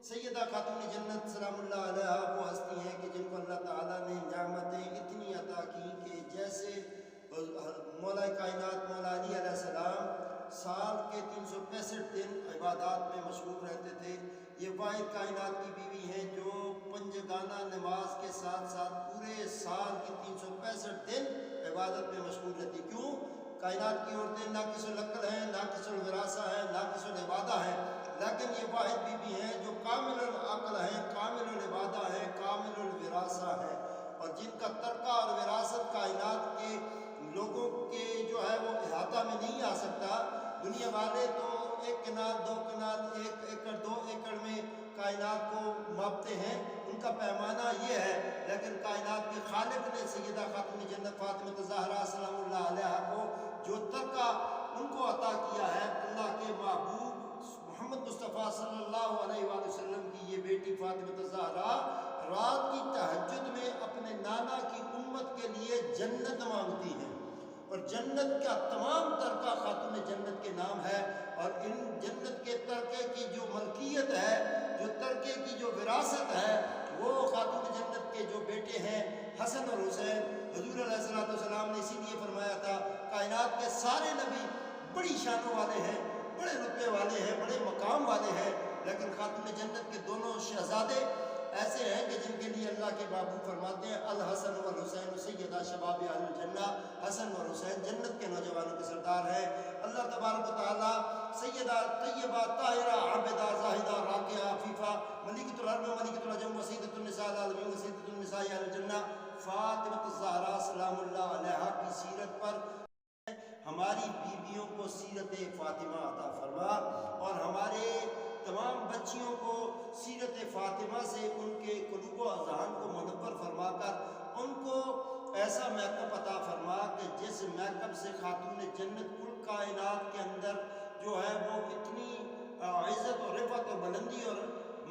سیدہ خاتون جنت سلام اللہ علیہ وہ ہستی ہیں کہ جن کو اللہ تعالیٰ نے نعمتیں اتنی عطا کی کہ جیسے مولا کائنات مولا علی علیہ السلام سال کے 365 دن عبادات میں مشغول رہتے تھے. یہ واحد کائنات کی بیوی ہیں جو پنجگانہ نماز کے ساتھ ساتھ پورے سال کی 365 دن عبادت میں مشغول رہتی. کیوں؟ کائنات کی عورتیں ناقص العقل ہیں، ناقص الوراثہ ہیں، ناقص العبادہ ہیں، لیکن یہ واحد بیوی ہیں جو کامل العقل ہیں، کامل العبادہ ہیں، کامل الوراثہ ہیں، اور جن کا ترکہ اور وراثت کائنات کے لوگوں کے جو ہے وہ احاطہ میں نہیں آ سکتا. دنیا والے تو 1 کنال 2 کنال 1 ایکڑ 2 ایکڑ میں کائنات کو ماپتے ہیں، ان کا پیمانہ یہ ہے، لیکن کائنات کے خالق نے سیدہ خاتون جنت فاطمہ الزہرا سلام اللہ علیہا کو جو ترکہ ان کو عطا کیا ہے، اللہ کے محبوب محمد مصطفیٰ صلی اللہ علیہ وآلہ وسلم کی یہ بیٹی فاطمہ الزہرا رات کی تہجد میں اپنے نانا کی امت کے لیے جنت مانگتی ہیں، اور جنت کا تمام ترکہ خاتون جنت کے نام ہے. اور ان جنت کے ترکے کی جو ملکیت ہے، جو ترکے کی جو وراثت ہے، وہ خاتون جنت کے جو بیٹے ہیں حسن اور حسین. حضور علیہ السلام نے اسی لیے فرمایا تھا کائنات کے سارے نبی بڑی شانوں والے ہیں، بڑے رتبے والے ہیں، بڑے مقام والے ہیں، لیکن خاتون جنت کے دونوں شہزادے ایسے ہیں کہ جن کے لیے اللہ کے محبوب فرماتے ہیں الحسن والحسین سیدہ شباب اہل الجنہ. حسن اور حسین جنت کے نوجوانوں کے سردار ہیں. اللہ تبارک و تعالیٰ سیدہ طیبہ طاہرہ عابدہ زاہدہ راکعہ عفیفہ ملکۃ العرب ملکۃ العجم وسیدۃ النساء العالمین وسیدۃ النساء اہل الجنہ فاطمہ الزہرا سلام اللہ علیہا کی سیرت پر ہماری بیویوں کو سیرت فاطمہ عطا فرما، اور ہمارے تمام بچیوں کو سیرت فاطمہ سے ان کے قلوب و اذہان کو منور فرما کر ان کو ایسا میک اپ عطا فرما کہ جس میک اپ سے خاتون جنت کل کائنات کے اندر جو ہے وہ اتنی عزت اور رفعت اور بلندی اور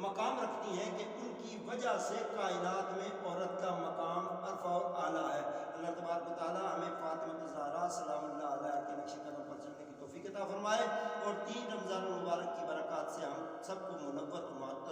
مقام رکھتی ہیں کہ ان کی وجہ سے کائنات میں عورت کا مقام عرفہ اور اعلیٰ ہے. اللہ تبارک و تعالیٰ ہمیں فاطمہ الزہرا سلام اللہ علیہ کے نقش قدم پر چلنے کی توفیق عطا فرمائے، اور 3 رمضان المبارک کی برکات سے ہم سب کو منور و معطر